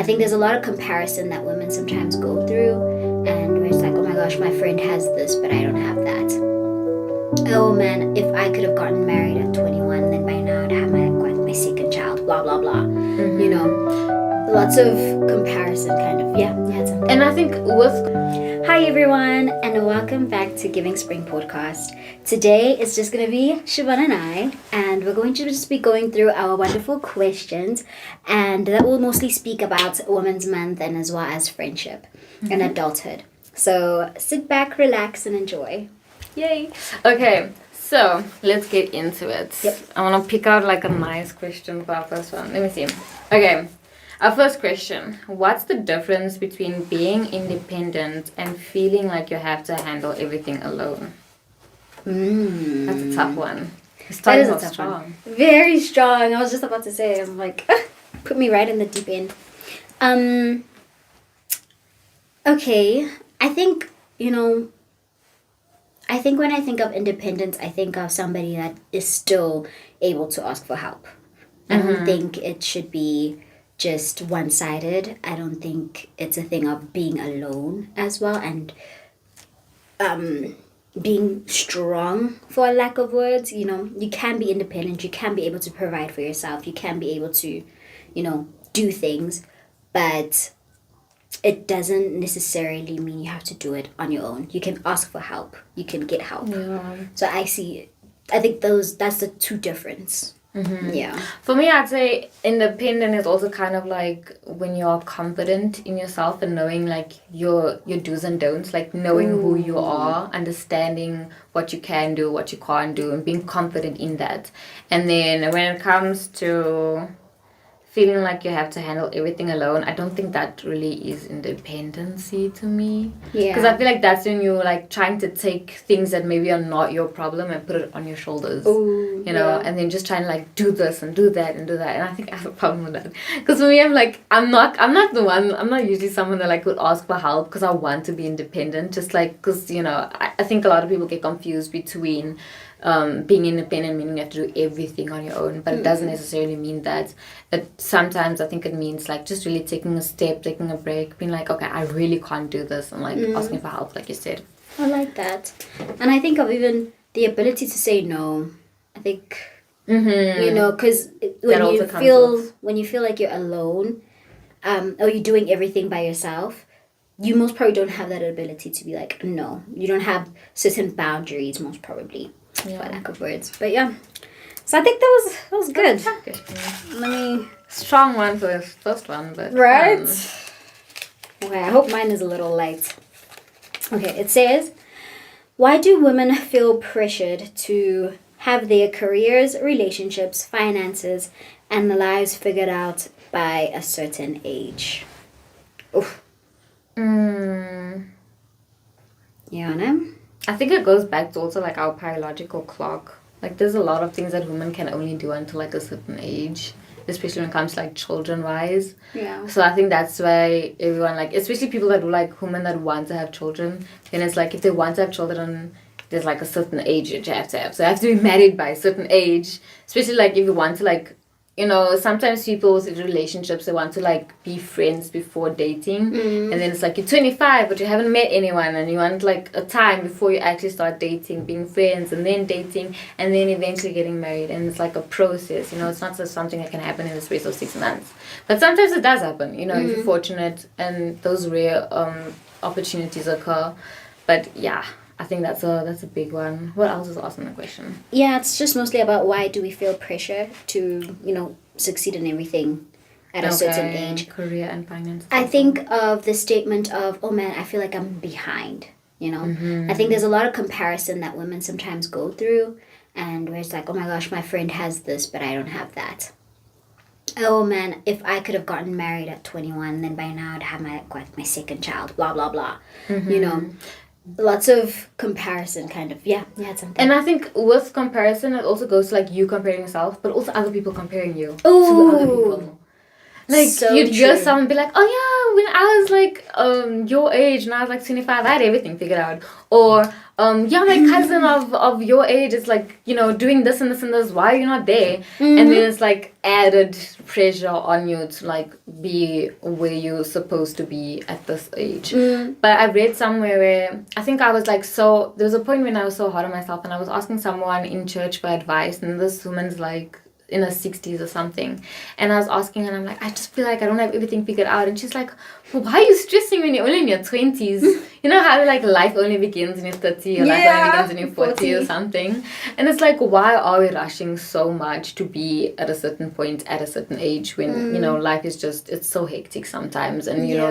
I think there's a lot of comparison that women sometimes go through, and where it's like, oh my gosh, my friend has this, but I don't have that. Oh man, if I could have gotten married at 21, then by now I'd have my second child, blah, blah, blah. Mm-hmm. You know, lots of comparison kind of. Yeah, you had something. And I think with... Hi everyone, and welcome back to Giving Spring Podcast. Today it's just going to be Siobhan and I, and we're going to just be going through our wonderful questions, and that will mostly speak about Women's Month and as well as friendship and adulthood. So sit back, relax, and enjoy. Yay! Okay, so let's get into it. Yep. I want to pick out like a nice question for our first one. Let me see. Okay. Our first question, what's the difference between being independent and feeling like you have to handle everything alone? That's a tough one. That is a tough one. Very strong. I was just about to say, I'm like, put me right in the deep end. Okay, I think when I think of independence, I think of somebody that is still able to ask for help. I don't think it should be just one-sided. I don't think it's a thing of being alone as well, and being strong, for a lack of words. You can be independent, you can be able to provide for yourself, you can be able to do things, but it doesn't necessarily mean you have to do it on your own. You can ask for help, you can get help. So I think that's the two difference. Yeah. For me, I'd say independent is also kind of like when you're confident in yourself and knowing like your do's and don'ts, like knowing who you are, understanding what you can do, what you can't do, and being confident in that. And then when it comes to feeling like you have to handle everything alone, I don't think that really is independency to me. Yeah. Because I feel like that's when you're like trying to take things that maybe are not your problem and put it on your shoulders. Ooh, And then just trying to like do this and do that and do that. And I think I have a problem with that. Because for me, I'm not usually someone that like would ask for help because I want to be independent. Just like, because, I think a lot of people get confused between being independent meaning you have to do everything on your own, but it doesn't necessarily mean that. Sometimes I think it means like just really taking a step, taking a break, being like, okay, I really can't do this, and like asking for help, like you said. I like that. And I think of even the ability to say no. I think because when you feel like you're alone, or you're doing everything by yourself, you most probably don't have that ability to be like, no. You don't have certain boundaries, most probably. For lack of words. But yeah. So I think that was good. Let me... Strong one for the first one, but... Right? Okay, I hope mine is a little light. Okay, it says, why do women feel pressured to have their careers, relationships, finances, and lives figured out by a certain age? Oof. I think it goes back to also like our biological clock. Like there's a lot of things that women can only do until like a certain age, especially when it comes to like children wise. Yeah. So I think that's why everyone like, especially people that like women that want to have children, then it's like if they want to have children, there's like a certain age that you have to have. So you have to be married by a certain age, especially like if you want to like, sometimes people with relationships, they want to like be friends before dating. And then it's like you're 25 but you haven't met anyone, and you want like a time before you actually start dating, being friends, and then dating, and then eventually getting married. And it's like a process, it's not just something that can happen in the space of 6 months, but sometimes it does happen, if you're fortunate and those rare opportunities occur. But yeah, I think that's a big one. What else is asking the question? Yeah, it's just mostly about why do we feel pressure to, succeed in everything at a certain age. Career and finance. I think of the statement of, oh man, I feel like I'm behind, I think there's a lot of comparison that women sometimes go through, and where it's like, oh my gosh, my friend has this, but I don't have that. Oh man, if I could have gotten married at 21, then by now I'd have my second child, blah, blah, blah. Lots of comparison kind of. Yeah, something. And I think with comparison, it also goes to like you comparing yourself, but also other people comparing you Ooh. to other people. Like, So you'd hear true. someone be like, oh yeah, when I was like your age, and I was like 25, I had everything figured out. Or yeah, my cousin of your age is like, you know, doing this and this and this. Why are you not there? And then it's like added pressure on you to like be where you're supposed to be at this age. But I read somewhere where I think I was like, so there was a point when I was so hard on myself, and I was asking someone in church for advice, and this woman's like in her 60s or something, and I was asking her, and I'm like, I just feel like I don't have everything figured out. And she's like, well, why are you stressing when you're only in your 20s? You know how like life only begins when you're 30, or life only begins when you're 40 or something. And it's like, why are we rushing so much to be at a certain point at a certain age when you know life is just, it's so hectic sometimes, and you know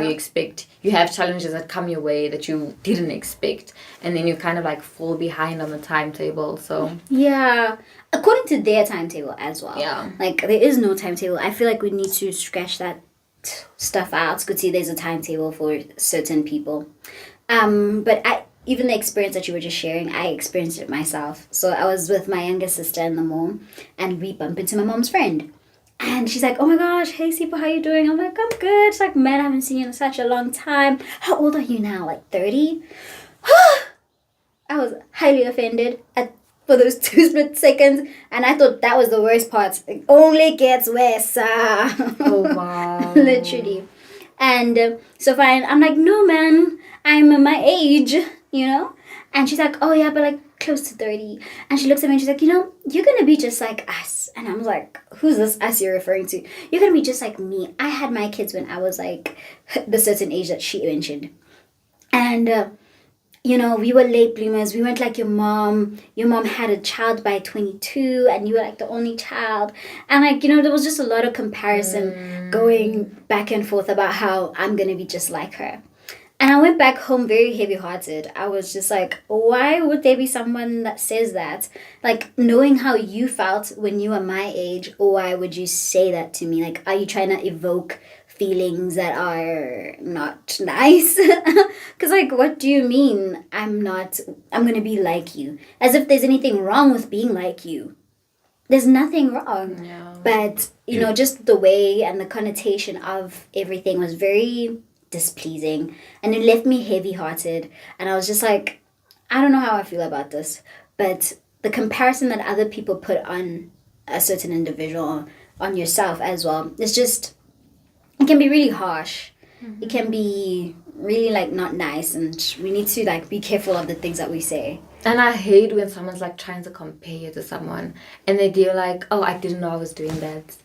you have challenges that come your way that you didn't expect, and then you kind of like fall behind on the timetable. So yeah, according to their timetable as well. Yeah, like there is no timetable. I feel like we need to scratch that stuff out. Good, see, there's a timetable for certain people. But even the experience that you were just sharing, I experienced it myself. So I was with my younger sister in the mall, and we bumped into my mom's friend. And she's like, oh my gosh, hey Sipa, how you doing? I'm like, I'm good. She's like, man, I haven't seen you in such a long time. How old are you now? Like 30? I was highly offended for those 2 split seconds, and I thought that was the worst part. It only gets worse. oh wow. Literally. And so fine, I'm like, no man, I'm my age, you know? And she's like, oh yeah, but like close to 30. And she looks at me and she's like, you know, you're gonna be just like us. And I'm like, who's this us you're referring to? You're gonna be just like me. I had my kids when I was like the certain age that she mentioned. And you know, we were late bloomers. We weren't like your mom. Your mom had a child by 22, and you were like the only child. And like, you know, there was just a lot of comparison going back and forth about how I'm going to be just like her. And I went back home very heavy-hearted. I was just like, why would there be someone that says that? Like, knowing how you felt when you were my age, why would you say that to me? Like, are you trying to evoke feelings that are not nice? Because like, what do you mean I'm gonna be like you? As if there's anything wrong with being like you. There's nothing wrong. Yeah. But you know, just the way and the connotation of everything was very displeasing, and it left me heavy hearted. And I was just like, I don't know how I feel about this, but the comparison that other people put on a certain individual, on yourself as well, it's just, it can be really harsh. It can be really like not nice, and we need to like be careful of the things that we say. And I hate when someone's like trying to compare you to someone, and they do like, oh, I didn't know I was doing that.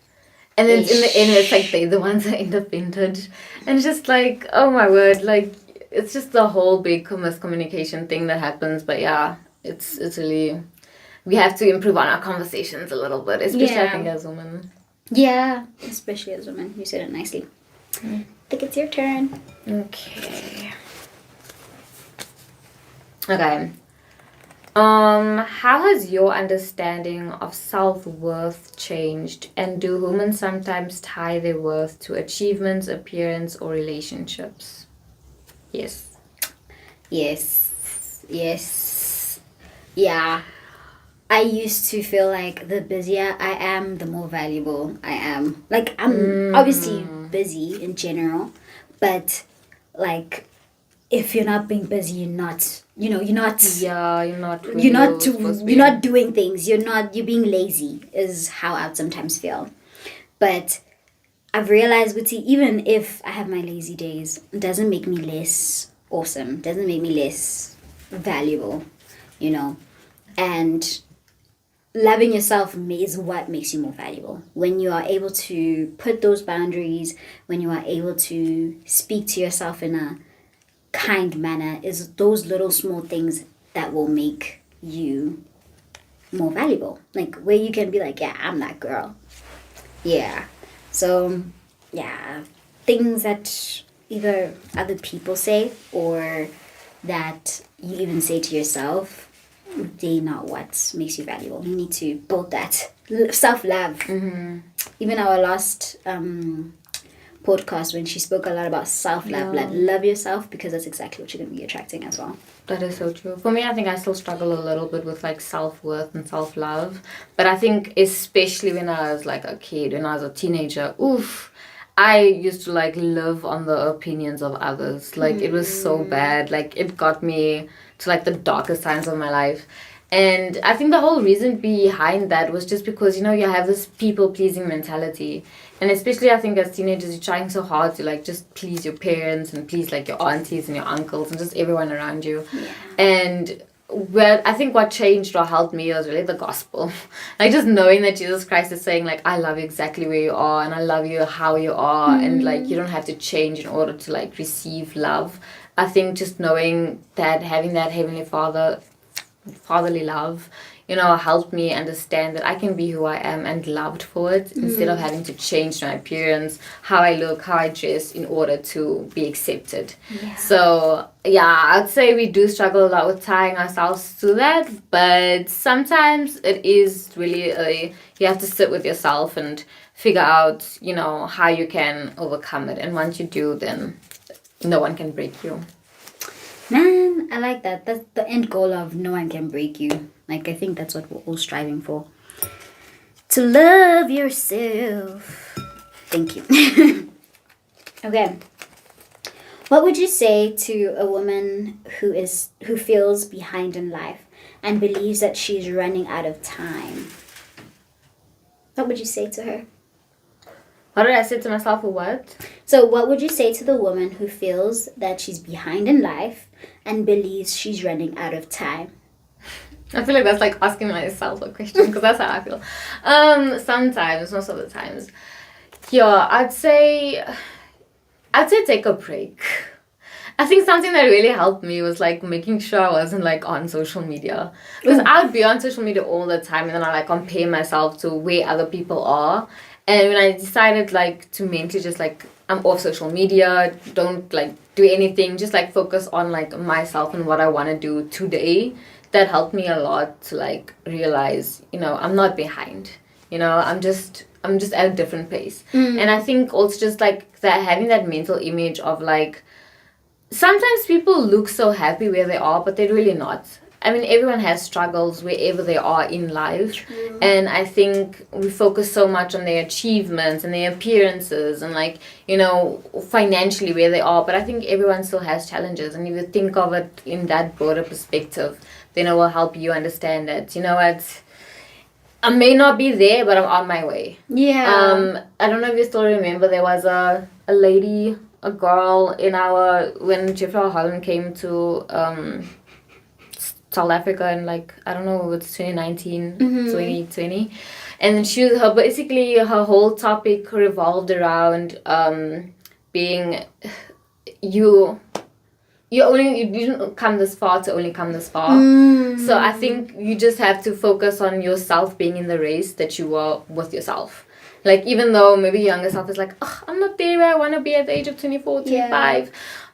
And then in the end, it's like they're the ones that end up offended. And it's just like, oh my word, like, it's just the whole big miscommunication thing that happens. But yeah, it's really, we have to improve on our conversations a little bit, especially I think as women. Yeah, especially as women. You said it nicely. I think it's your turn. Okay. How has your understanding of self-worth changed, and do women sometimes tie their worth to achievements, appearance, or relationships? Yes. Yeah. I used to feel like the busier I am, the more valuable I am. Like, I'm obviously busy in general, but like, if you're not being busy, you're not doing things. You're being lazy is how I'd sometimes feel. But I've realized, Guti, even if I have my lazy days, it doesn't make me less awesome, doesn't make me less valuable, you know. And loving yourself is what makes you more valuable. When you are able to put those boundaries, when you are able to speak to yourself in a kind manner, is those little small things that will make you more valuable. Like, where you can be like, yeah, I'm that girl. Yeah. So, yeah, things that either other people say or that you even say to yourself, they're not what makes you valuable. You need to build that self-love. Even our last podcast, when she spoke a lot about self-love, like love yourself, because that's exactly what you're going to be attracting as well. That is so true. For me, I think I still struggle a little bit with like self-worth and self-love, but I think especially when I was like a kid, when I was a teenager, I used to like live on the opinions of others. Like it was so bad. Like it got me to like the darkest times of my life. And I think the whole reason behind that was just because, you have this people pleasing mentality. And especially I think as teenagers, you're trying so hard to like just please your parents and please like your aunties and your uncles and just everyone around you. Yeah. And I think what changed or helped me was really the gospel. Like just knowing that Jesus Christ is saying like, I love you exactly where you are and I love you how you are. And like, you don't have to change in order to like receive love. I think just knowing that, having that Heavenly fatherly love, helped me understand that I can be who I am and loved for it instead of having to change my appearance, how I look, how I dress in order to be accepted. Yeah. So, I'd say we do struggle a lot with tying ourselves to that, but sometimes it is really, you have to sit with yourself and figure out, how you can overcome it. And once you do, then no one can break you. Man, I like that. That's the end goal of no one can break you. Like, I think that's what we're all striving for. To love yourself. Thank you. Okay. What would you say to a woman who feels behind in life and believes that she's running out of time? What would you say to her? What did I say to myself or what? So what would you say to the woman who feels that she's behind in life and believes she's running out of time? I feel like that's like asking myself a question because that's how I feel. Sometimes, most of the times. Yeah, I'd say take a break. I think something that really helped me was like making sure I wasn't like on social media. Because I would be on social media all the time and then I like compare myself to where other people are. And when I decided like to mentally just like I'm off social media, don't like do anything, just like focus on like myself and what I want to do today, that helped me a lot to like realize, I'm not behind. I'm just at a different pace. And I think also just like that having that mental image of like sometimes people look so happy where they are, but they're really not. I mean, everyone has struggles wherever they are in life. True. And I think we focus so much on their achievements and their appearances and like, financially where they are. But I think everyone still has challenges. And if you think of it in that broader perspective, then it will help you understand that, I may not be there, but I'm on my way. Yeah. I don't know if you still remember, there was a lady, a girl when Jeffrey Holland came to South Africa in like, I don't know, it's 2019, 2020. And basically her whole topic revolved around being you didn't come this far to only come this far. So I think you just have to focus on yourself being in the race that you were with yourself. Like even though maybe your younger self is like, oh, I'm not there where I want to be at the age of 24, 25.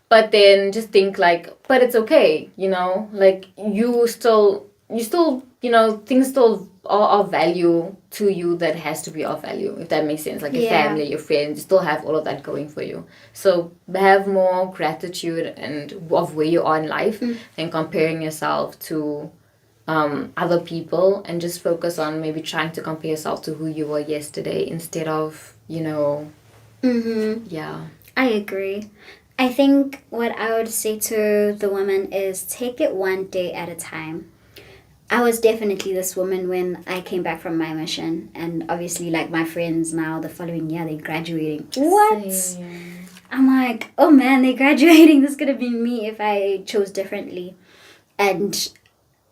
But then just think like, but it's okay, like you still, things still are of value to you that has to be of value, if that makes sense. Like your family, your friends, you still have all of that going for you. So have more gratitude and of where you are in life than comparing yourself to other people, and just focus on maybe trying to compare yourself to who you were yesterday instead of, Yeah. I agree. I think what I would say to the woman is take it one day at a time. I was definitely this woman when I came back from my mission, and obviously like my friends now the following year they're graduating. What? Same. I'm like, oh man, they're graduating. This could have been me if I chose differently. And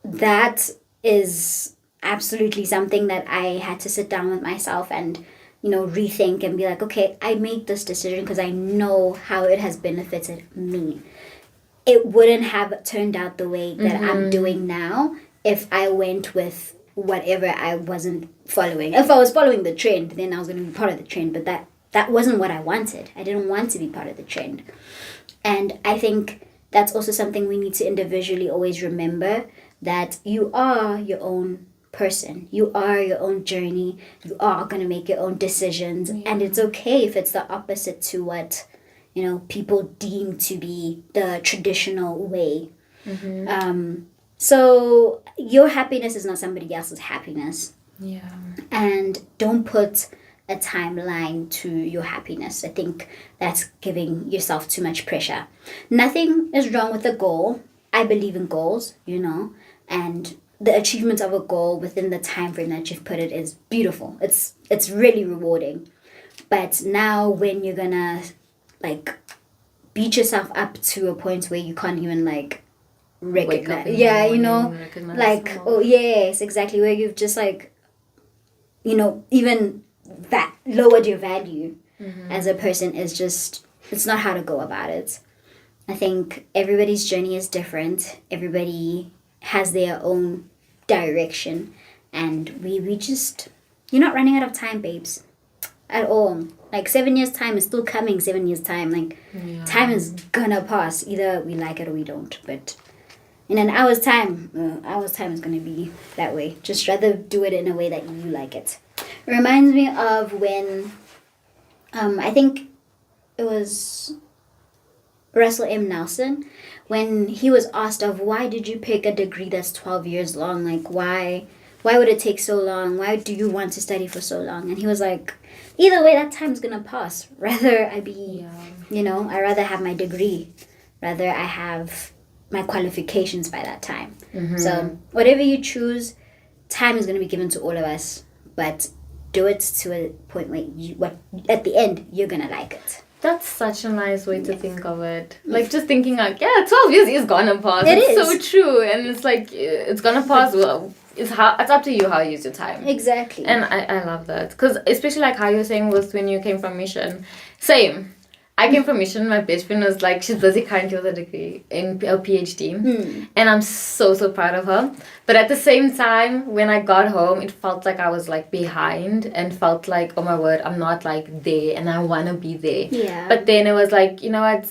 that is absolutely something that I had to sit down with myself and rethink and be like, okay, I made this decision because I know how it has benefited me. It wouldn't have turned out the way that I'm doing now if I went with whatever I wasn't following. If I was following the trend, then I was going to be part of the trend, but that wasn't what I wanted. I didn't want to be part of the trend. And I think that's also something we need to individually always remember, that you are your own person. You are your own journey. You are going to make your own decisions. And it's okay if it's the opposite to what, people deem to be the traditional way. So your happiness is not somebody else's happiness. Yeah. And don't put a timeline to your happiness. I think that's giving yourself too much pressure. Nothing is wrong with a goal. I believe in goals, and the achievement of a goal within the time frame that you've put it is beautiful. It's really rewarding. But now when you're gonna like beat yourself up to a point where you can't even like recognize, recognize oh yes, exactly, where you've just like even that lowered your value as a person is just, it's not how to go about it. I think everybody's journey is different. Everybody has their own direction, and we just, you're not running out of time, babes, at all. Like 7 years time is still coming. 7 years time, like time is gonna pass. Either we like it or we don't. But in an hour's time is gonna be that way. Just rather do it in a way that you like it. It reminds me of when, I think it was Russell M. Nelson, when he was asked of why did you pick a degree that's 12 years long? Like why would it take so long? Why do you want to study for so long? And he was like, either way, that time's gonna pass. Rather I be, I rather have my degree. Rather I have my qualifications by that time. So whatever you choose, time is gonna be given to all of us. But do it to a point where at the end, you're gonna like it. That's such a nice way to think of it. Like, just thinking like, 12 years is gonna pass. It's so true. And it's like, it's gonna pass well. It's up to you how you use your time. Exactly. And I love that. Because especially like how you were saying with when you came from Mission. Same. I came from Mission. My best friend was like, she's busy currently with a degree in a PhD. And I'm so, so proud of her. But at the same time, when I got home, it felt like I was like behind and felt like, oh my word, I'm not like there and I want to be there. Yeah. But then it was like,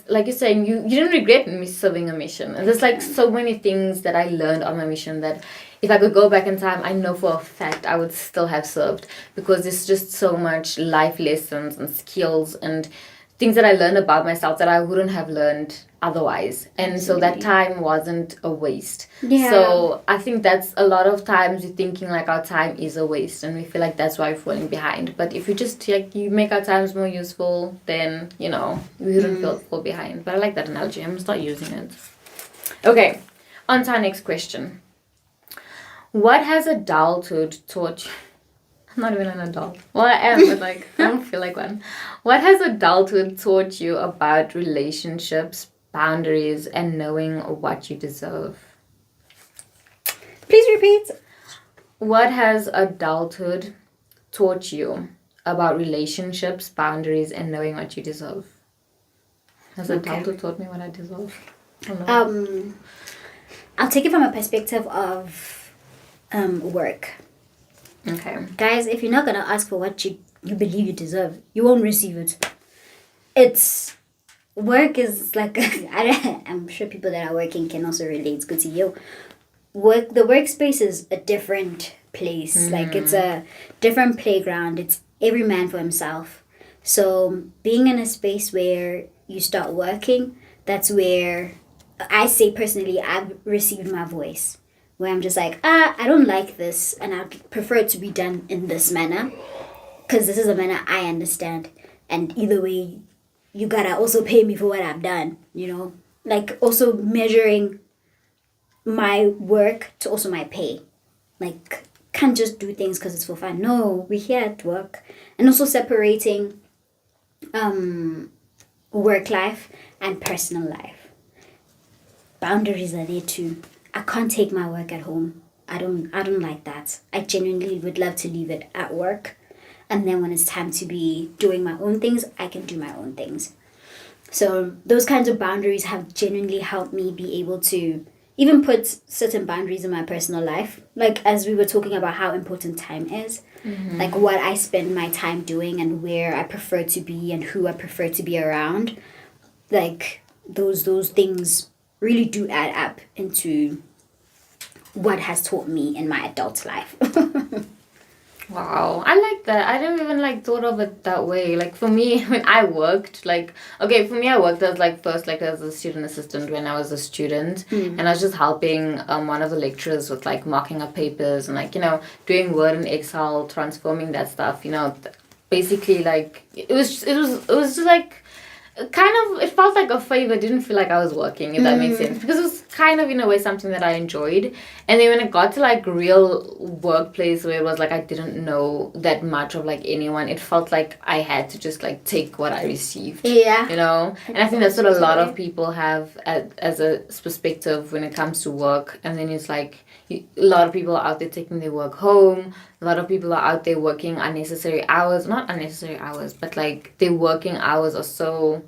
like you're saying, you didn't regret me serving a mission. And there's like so many things that I learned on my mission that if I could go back in time, I know for a fact I would still have served, because there's just so much life lessons and skills and things that I learned about myself that I wouldn't have learned otherwise. And so that time wasn't a waste. Yeah. So I think that's a lot of times we're thinking like our time is a waste and we feel like that's why we're falling behind. But if you just you make our times more useful, then, we wouldn't fall behind. But I like that analogy. I'm going to start using it. Okay, on to our next question. What has adulthood taught you? I'm not even an adult. Well, I am, but like, I don't feel like one. What has adulthood taught you about relationships, boundaries, and knowing what you deserve? Please repeat. What has adulthood taught you about relationships, boundaries, and knowing what you deserve? Has adulthood taught me what I deserve? I don't know. I'll take it from a perspective of work. Okay. Guys, if you're not going to ask for what you believe you deserve, you won't receive it. Work is like, I'm sure people that are working can also relate. It's good to you. The workspace is a different place. Like, it's a different playground. It's every man for himself. So being in a space where you start working, that's where I say personally, I've received my voice. Where I'm just like, I don't like this, and I prefer it to be done in this manner, because this is a manner I understand. And either way, you gotta also pay me for what I've done, Like, also measuring my work to also my pay. Like, can't just do things because it's for fun. No, we're here at work. And also separating work life and personal life. Boundaries are there too. I can't take my work at home. I don't like that. I genuinely would love to leave it at work. And then when it's time to be doing my own things, I can do my own things. So those kinds of boundaries have genuinely helped me be able to even put certain boundaries in my personal life. Like, as we were talking about how important time is, like what I spend my time doing and where I prefer to be and who I prefer to be around. Like, those things really do add up into what has taught me in my adult life. Wow, I like that. I never even thought of it that way. Like, for me, when I worked, I worked as as a student assistant when I was a student, and I was just helping one of the lecturers with marking up papers and doing Word and Excel, transforming that stuff. basically like it was just like kind of, it felt like a favor. It didn't feel like I was working, if that makes sense, because it was kind of in a way something that I enjoyed. And then when it got to like real workplace where it was like I didn't know that much of like anyone, it felt like I had to just like take what I received, yeah, you know. And I think that's what a lot of people have as a perspective when it comes to work. And then it's like a lot of people are out there taking their work home. A lot of people are out there working unnecessary hours. Not unnecessary hours, but like their working hours are so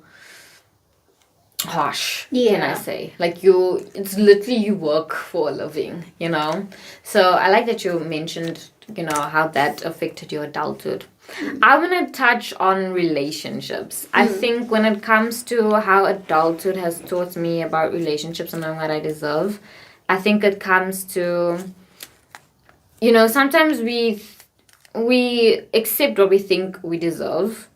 harsh, can I say. Like it's literally you work for a living, you know. So I like that you mentioned, you know, how that affected your adulthood. I'm going to touch on relationships. I think when it comes to how adulthood has taught me about relationships and knowing what I deserve, I think it comes to, you know, sometimes we accept what we think we deserve,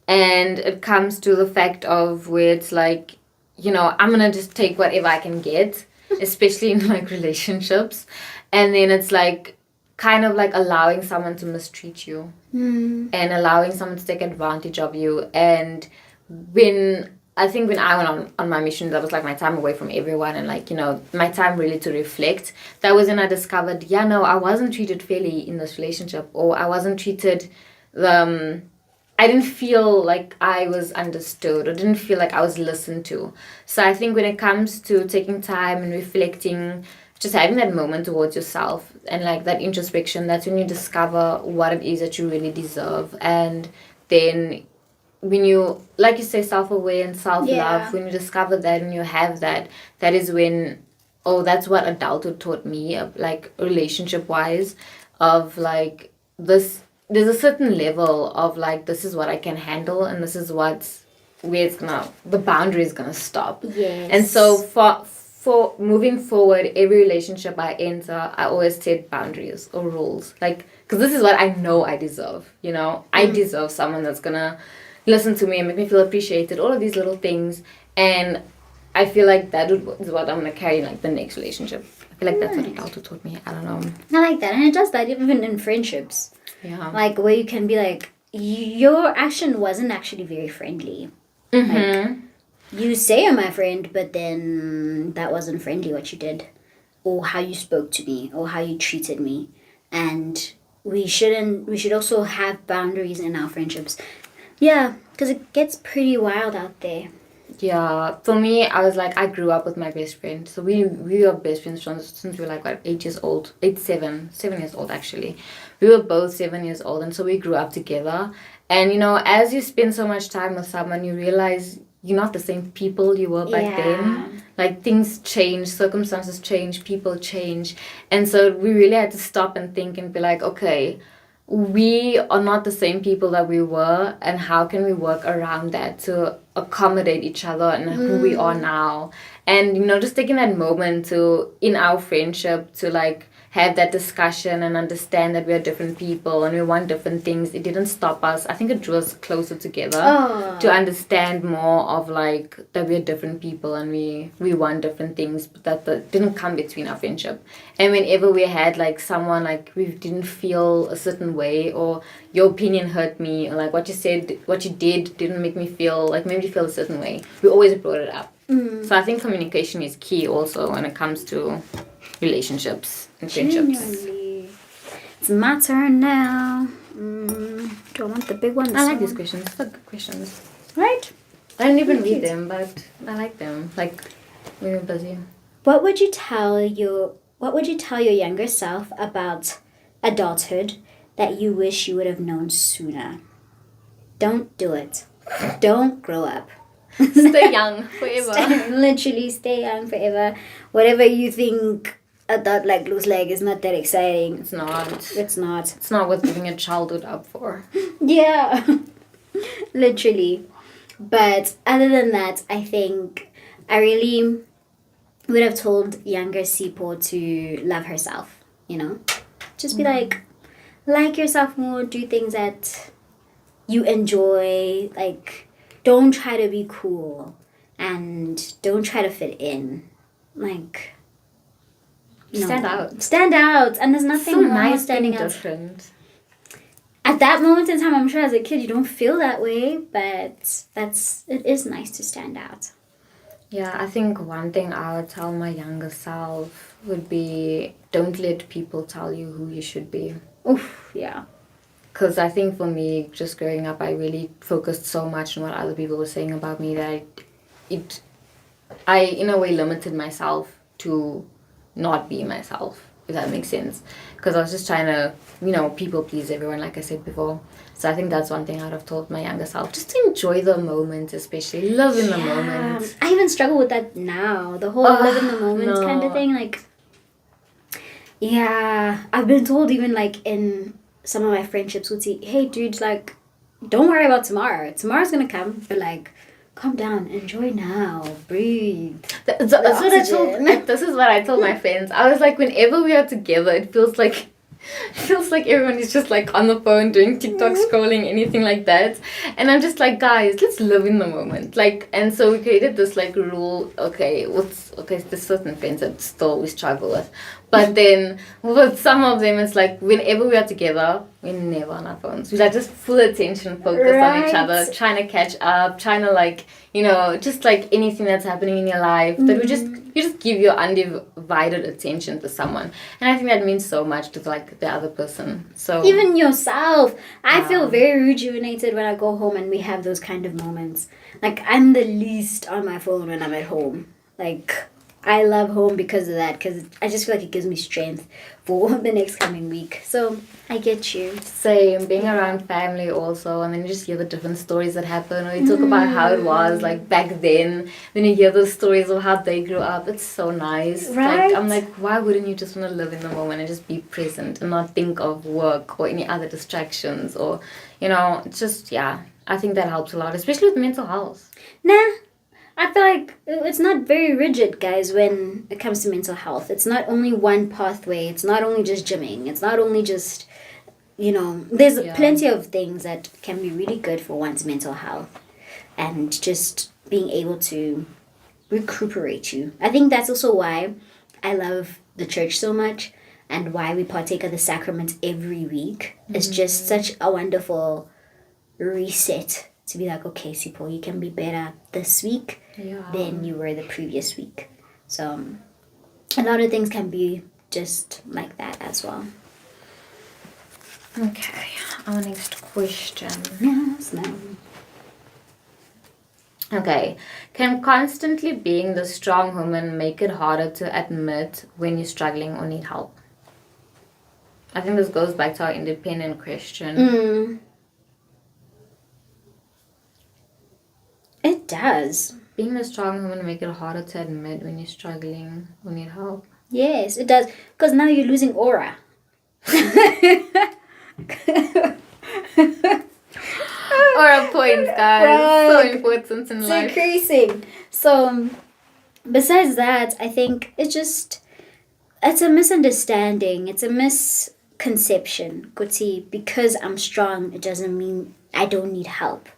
and it comes to the fact of where it's like, you know, I'm gonna just take whatever I can get, especially in like relationships, and then it's like kind of like allowing someone to mistreat you and allowing someone to take advantage of you. And when I went on my mission, that was like my time away from everyone and like, you know, my time really to reflect. That was when I discovered, yeah, no, I wasn't treated fairly in this relationship, or I wasn't treated, I didn't feel like I was understood, or didn't feel like I was listened to. So I think when it comes to taking time and reflecting, just having that moment towards yourself and like that introspection, that's when you discover what it is that you really deserve. And then when you, like you say, self-aware and self-love, when you discover that and you have that, that is when, that's what adulthood taught me, like relationship-wise, of like this, there's a certain level of like, this is what I can handle, and this is where the boundary is gonna stop. Yes. And so for moving forward, every relationship I enter, I always set boundaries or rules, like, because this is what I know I deserve, you know. I deserve someone that's gonna listen to me and make me feel appreciated, all of these little things. And I feel like that is what I'm gonna carry in like the next relationship. I feel like that's what adulthood taught me. I don't know. I like that. And it does that even in friendships. Yeah. Like where you can be like, your action wasn't actually very friendly. Like, you say you're my friend, but then that wasn't friendly what you did, or how you spoke to me, or how you treated me. And we should also have boundaries in our friendships. Yeah, because it gets pretty wild out there. Yeah, for me, I was like, I grew up with my best friend. So we were best friends since we were like, what, 7 years old actually. We were both 7 years old, and so we grew up together. And you know, as you spend so much time with someone, you realize you're not the same people you were back then. Like things change, circumstances change, people change. And so we really had to stop and think and be like, okay, we are not the same people that we were, and how can we work around that to accommodate each other and who we are now. And you know, just taking that moment to, in our friendship, to like have that discussion and understand that we are different people and we want different things. It didn't stop us. I think it drew us closer together to understand more of like that we're different people and we want different things, but that didn't come between our friendship. And whenever we had like someone like we didn't feel a certain way, or your opinion hurt me, or like what you said, what you did didn't make me feel like, made me feel a certain way, we always brought it up. So I think communication is key also when it comes to relationships and friendships. Genuinely. It's my turn now. Do I want the big one? I like these questions. They're good questions. Right? I didn't even read them, but I like them. Like when you're busy. What would you tell your younger self about adulthood that you wish you would have known sooner? Don't do it. Don't grow up. Stay young forever. Literally stay young forever. Whatever you think adult like looks like is not that exciting. It's not. It's not. It's not worth giving your childhood up for. Yeah. Literally. But other than that, I think I really would have told younger Sipho to love herself, you know? Just be like yourself more, do things that you enjoy, like don't try to be cool and don't try to fit in. Like, stand out. Stand out. And there's nothing so wrong nice with standing being out. different. at that moment in time, I'm sure as a kid you don't feel that way, but it is nice to stand out. Yeah, I think one thing I would tell my younger self would be don't let people tell you who you should be. Oof, yeah. Because I think for me, just growing up, I really focused so much on what other people were saying about me that I in a way limited myself to not be myself, if that makes sense. Because I was just trying to, people please everyone, like I said before. So I think that's one thing I'd have told my younger self. Just to enjoy the moment, especially. Live in the moment. I even struggle with that now. The whole live in the moment kind of thing. Like, yeah. I've been told even like in some of my friendships would say, hey dude, like, don't worry about tomorrow. Tomorrow's gonna come, but like, calm down, enjoy now, breathe. That's what I told. This is what I told my friends. I was like, whenever we are together, it feels like everyone is just like on the phone doing TikTok, scrolling, anything like that. And I'm just like, guys, let's live in the moment. Like, and so we created this like rule. Okay, there's certain friends that still we struggle with, but then with some of them, it's like whenever we are together, we're never on our phones. We are just full attention, focused on each other, trying to catch up, trying to like, just like anything that's happening in your life, that you just give your undivided attention to someone. And I think that means so much to like the other person. So even yourself. I feel very rejuvenated when I go home and we have those kind of moments. Like, I'm the least on my phone when I'm at home. Like, I love home because of that, because I just feel like it gives me strength for the next coming week. So I get you. Same, being around family also, and then you just hear the different stories that happen, or you talk about how it was like back then. Then you hear the stories of how they grew up. It's so nice. Right? Like, I'm like, why wouldn't you just want to live in the moment and just be present and not think of work or any other distractions, or it's just, yeah, I think that helps a lot, especially with mental health. Nah. I feel like it's not very rigid, guys, when it comes to mental health. It's not only one pathway. It's not only just gymming. It's not only just, there's plenty of things that can be really good for one's mental health. And just being able to recuperate you. I think that's also why I love the church so much and why we partake of the sacraments every week. It's just such a wonderful reset to be like, okay, Sipho, you can be better this week than you were the previous week. So a lot of things can be just like that as well. Okay, our next question. Yes, ma'am. Okay, can constantly being the strong woman make it harder to admit when you're struggling or need help? I think this goes back to our independent question. It does. Being a strong woman make it harder to admit when you're struggling or need help. Yes, it does. Because now you're losing aura. Aura points, guys. So important in life. It's increasing. So, besides that, I think it's a misunderstanding. It's a misconception. Kuti, because I'm strong, it doesn't mean I don't need help.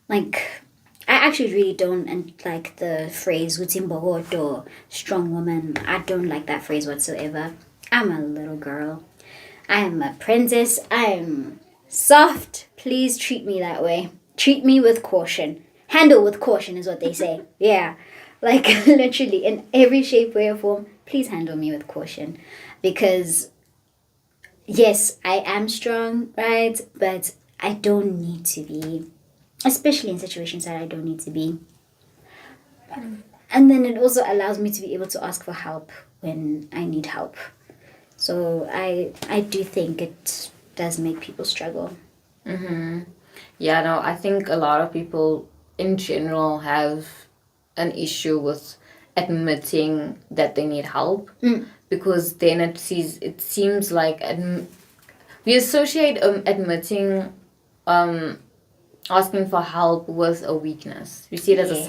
Like, I actually really don't like the phrase "Utimbogoto," strong woman. I don't like that phrase whatsoever. I'm a little girl. I am a princess. I'm soft. Please treat me that way. Treat me with caution. Handle with caution is what they say. Yeah. Like, literally, in every shape, way, or form, please handle me with caution. Because, yes, I am strong, right? But I don't need to be. Especially in situations that I don't need to be. And then it also allows me to be able to ask for help when I need help. So I do think it does make people struggle. Yeah, no, I think a lot of people in general have an issue with admitting that they need help, because then it seems like we associate admitting asking for help with a weakness. We see it as a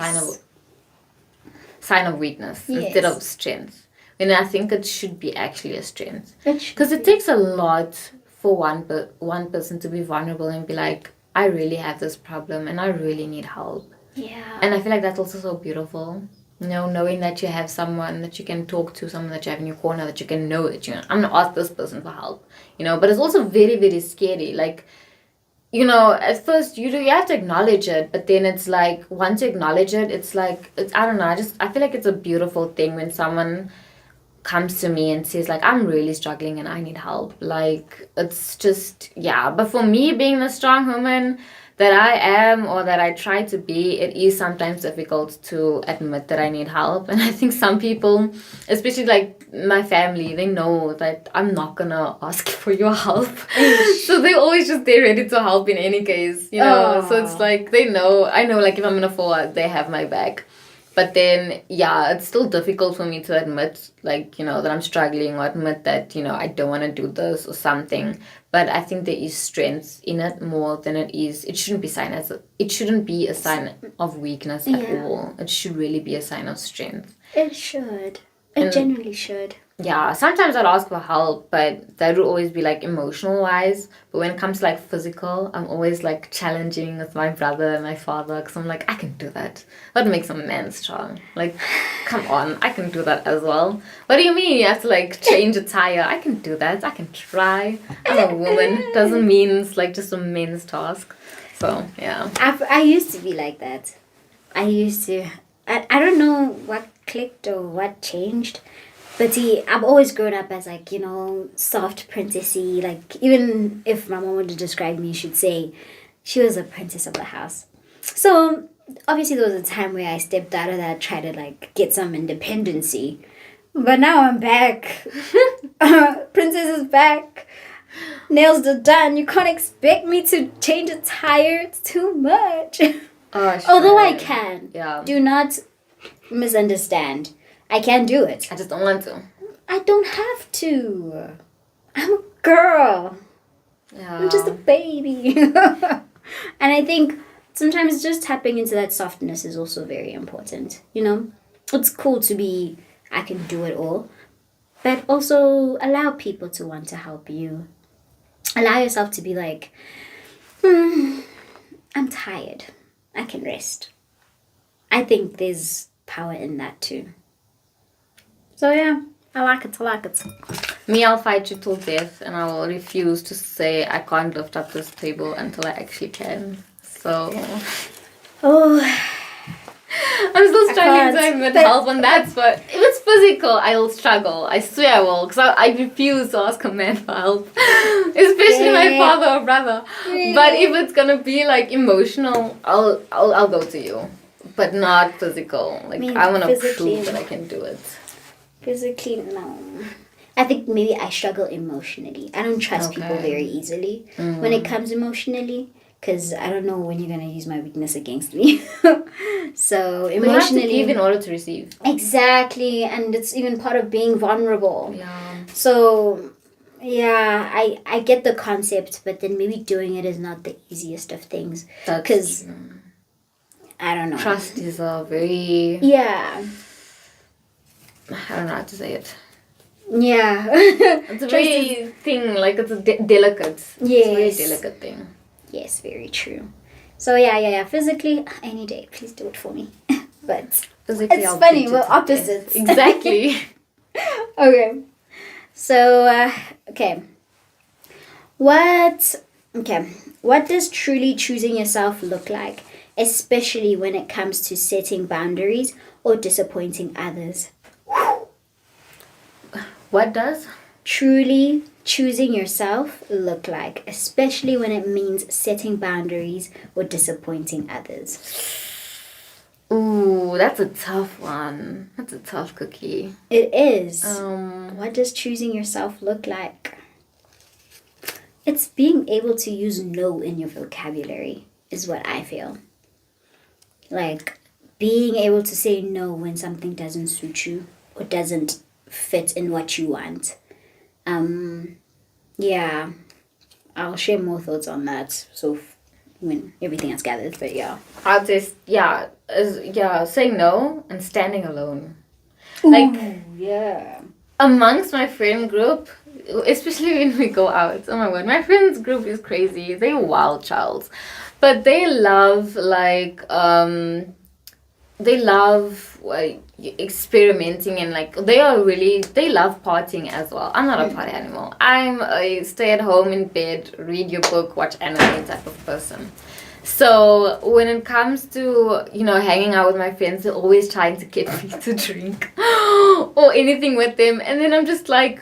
sign of weakness instead of strength. And I think it should be actually a strength, because it takes a lot for one person to be vulnerable and be like, I really have this problem and I really need help. Yeah. And I feel like that's also so beautiful. knowing that you have someone that you can talk to, someone that you have in your corner, that you can know that I'm gonna ask this person for help, but it's also very, very scary. Like, at first you have to acknowledge it, but then it's like, once you acknowledge it, it's like, I don't know, I feel like it's a beautiful thing when someone comes to me and says like, I'm really struggling and I need help. Like, it's just, but for me, being the strong woman that I am, or that I try to be, it is sometimes difficult to admit that I need help. And I think some people, especially like my family, they know that I'm not gonna ask for your help. So they're always just there ready to help in any case, So it's like, I know like if I'm gonna fall out, they have my back. But then, it's still difficult for me to admit, like, that I'm struggling, or admit that, I don't want to do this or something. But I think there is strength in it more than it shouldn't be a sign of weakness at all. It should really be a sign of strength. It should. It genuinely should. Yeah, sometimes I'd ask for help, but that would always be like emotional wise. But when it comes to like physical, I'm always like challenging with my brother and my father, because I'm like, I can do that. That makes a man strong. Like, come on, I can do that as well. What do you mean you have to like change a tire? I can do that. I can try. I'm a woman. Doesn't mean it's like just a men's task. So yeah. I used to be like that. I don't know what clicked or what changed. But see, I've always grown up as like, soft princessy. Like, even if my mom were to describe me, she'd say she was a princess of the house. So obviously there was a time where I stepped out of that, tried to like get some independency. But now I'm back. Princess is back. Nails are done. You can't expect me to change a tire. It's too much. Oh, sure. Although I can. Yeah. Do not misunderstand. I can do it. I just don't want to. I don't have to. I'm a girl. Yeah. I'm just a baby. And I think sometimes just tapping into that softness is also very important. It's cool to be, I can do it all. But also allow people to want to help you. Allow yourself to be like, I'm tired. I can rest. I think there's power in that too. So yeah, I like it. Me, I'll fight you till death, and I will refuse to say I can't lift up this table until I actually can. So, I'm still struggling to admit help on that, but if it's physical, I'll struggle. I swear I will, because I refuse to ask a man for help, especially my father or brother. Really? But if it's gonna be like emotional, I'll go to you, but not physical. Like, I want to prove that I can do it. Physically, no. I think maybe I struggle emotionally. I don't trust people very easily when it comes emotionally, because I don't know when you're going to use my weakness against me. So emotionally... You have to give in order to receive. Exactly, and it's even part of being vulnerable. Yeah. So, yeah, I get the concept, but then maybe doing it is not the easiest of things. Because, I don't know. Trust is a very... Yeah. I don't know how to say it. Yeah. It's a very thing, like it's a delicate. Yes. It's a very delicate thing. Yes, very true. So yeah. Physically, any day, please do it for me. But physically, it's funny, we're opposites. Exactly. Okay. So, What does truly choosing yourself look like, especially when it comes to setting boundaries or disappointing others? What does truly choosing yourself look like, especially when it means setting boundaries or disappointing others? Ooh, that's a tough one. That's a tough cookie. It is. What does choosing yourself look like? It's being able to use no in your vocabulary is what I feel. Like, being able to say no when something doesn't suit you or doesn't fit in what you want. Yeah, I'll share more thoughts on that. So when everything is gathered, but yeah, I'll just saying no and standing alone. Yeah. Amongst my friend group, especially when we go out. Oh my word, my friends group is crazy. They're wild childs, but they love they love experimenting, and like they love partying as well. I'm not a party animal. I'm a stay at home in bed, read your book, watch anime type of person. So when it comes to, hanging out with my friends, they're always trying to get me to drink or anything with them. And then I'm just like,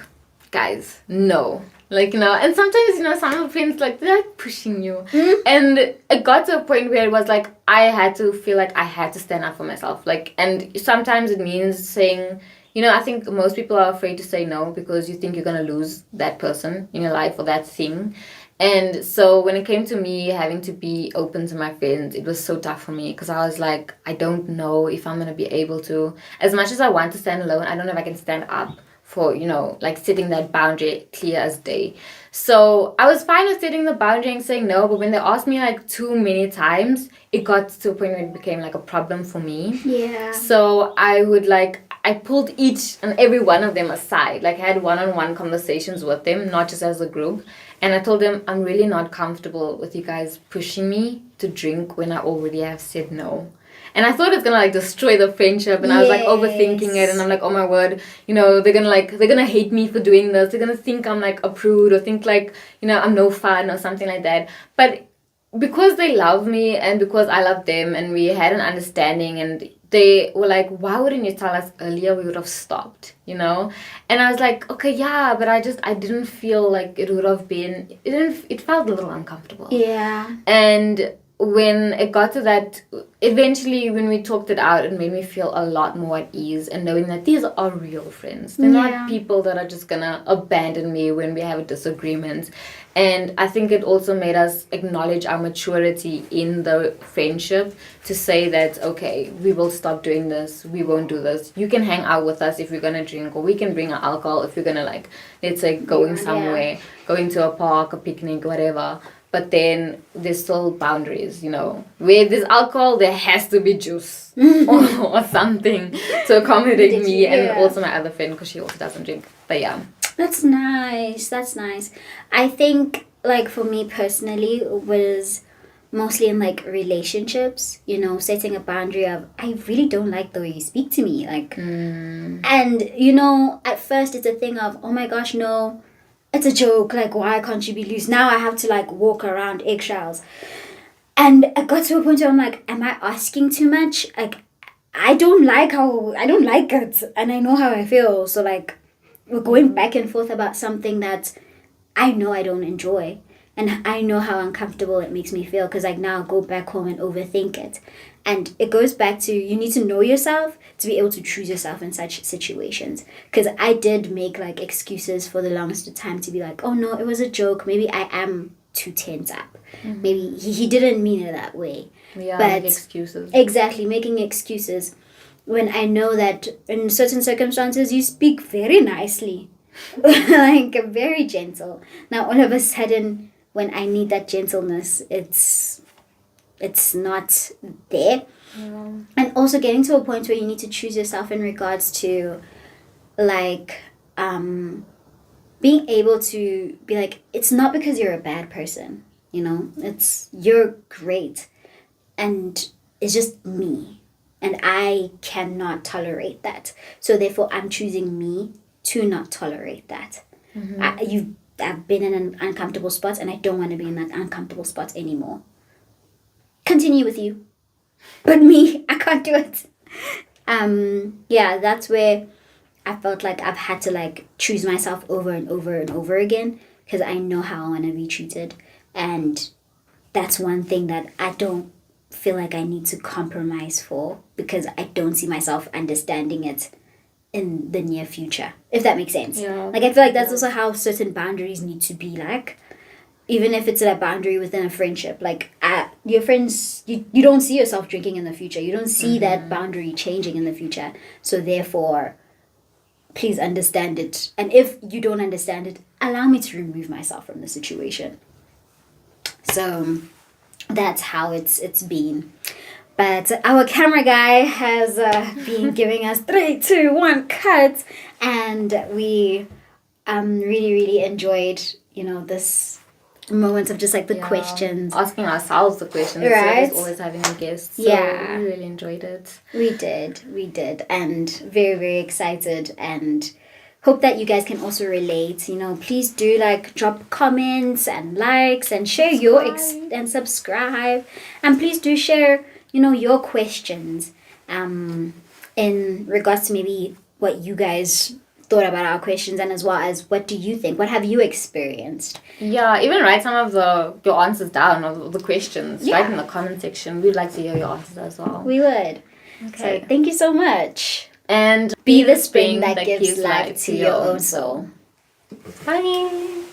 guys, no. Like, and sometimes, some of the friends, like, they're like pushing you. And it got to a point where it was like, I had to feel like I had to stand up for myself. Like, and sometimes it means saying, I think most people are afraid to say no because you think you're going to lose that person in your life or that thing. And so when it came to me having to be open to my friends, it was so tough for me because I was like, I don't know if I'm going to be able to, as much as I want to stand alone, I don't know if I can stand up for, like setting that boundary clear as day. So I was fine with setting the boundary and saying no, but when they asked me like too many times, it got to a point where it became like a problem for me. Yeah. So I pulled each and every one of them aside. Like I had one-on-one conversations with them, not just as a group. And I told them, I'm really not comfortable with you guys pushing me to drink when I already have said no. And I thought it's gonna like destroy the friendship, and I was like overthinking it, and I'm like, oh my word, they're gonna hate me for doing this. They're gonna think I'm like a prude, or think like, I'm no fun or something like that. But because they love me and because I love them, and we had an understanding, and they were like, why wouldn't you tell us earlier? We would have stopped, And I was like, okay, yeah, but I didn't feel like it would have been, it felt a little uncomfortable. Yeah. And when it got to that, eventually when we talked it out, it made me feel a lot more at ease, and knowing that these are real friends. They're not people that are just gonna abandon me when we have a disagreement. And I think it also made us acknowledge our maturity in the friendship to say that, okay, we will stop doing this, we won't do this. You can hang out with us if we're gonna drink, or we can bring our alcohol if we're gonna, like, let's say going somewhere, going to a park, a picnic, whatever. But then there's still boundaries, Where there's alcohol, there has to be juice or something to accommodate me and also my other friend, because she also doesn't drink. But yeah. That's nice. I think, like, for me personally, it was mostly in, like, relationships, setting a boundary of, I really don't like the way you speak to me. Like, and, at first it's a thing of, oh my gosh, no, it's a joke, like, why can't you be loose? Now I have to, like, walk around eggshells. And I got to a point where I'm like, am I asking too much? Like, I don't like it, and I know how I feel. So, like, we're going back and forth about something that I know I don't enjoy, and I know how uncomfortable it makes me feel, because I now go back home and overthink it. And it goes back to, you need to know yourself to be able to choose yourself in such situations. Because I did make, like, excuses for the longest time to be like, oh no, it was a joke. Maybe I am too tense up. Mm-hmm. Maybe he didn't mean it that way. Yeah, but excuses. Exactly, making excuses. When I know that in certain circumstances you speak very nicely. Like, very gentle. Now all of a sudden, when I need that gentleness, it's not there. Yeah. And also getting to a point where you need to choose yourself in regards to, like, being able to be like, it's not because you're a bad person, it's, you're great, and it's just me, and I cannot tolerate that. So therefore I'm choosing me to not tolerate that. Mm-hmm. I've been in an uncomfortable spot, and I don't want to be in that uncomfortable spot anymore. Continue with you, but me, I can't do it. That's where I felt like I've had to, like, choose myself over and over and over again, because I know how I want to be treated, and that's one thing that I don't feel like I need to compromise for, because I don't see myself understanding it in the near future, if that makes sense. Yeah. Like, I feel like that's also how certain boundaries need to be, like, even if it's a boundary within a friendship, like, your friends, you don't see yourself drinking in the future. You don't see that boundary changing in the future. So therefore, please understand it. And if you don't understand it, allow me to remove myself from the situation. So that's how it's been. But our camera guy has been giving us 3, 2, 1 cut, and we really, really enjoyed, this moments of just like the questions. Asking ourselves the questions. Right. Instead of always having a guest. So Yeah. we really enjoyed it. We did. And very, very excited and hope that you guys can also relate. You know, please do like drop comments and likes and share and subscribe. And please do share, you know, your questions in regards to maybe what you guys thought about our questions, and as well as what do you think? What have you experienced? Yeah, even write some of your answers down, or the questions. Yeah. Write in the comment section. We'd like to hear your answers as well. We would. Okay. So thank you so much. And be the spring that gives life to your own soul. Bye.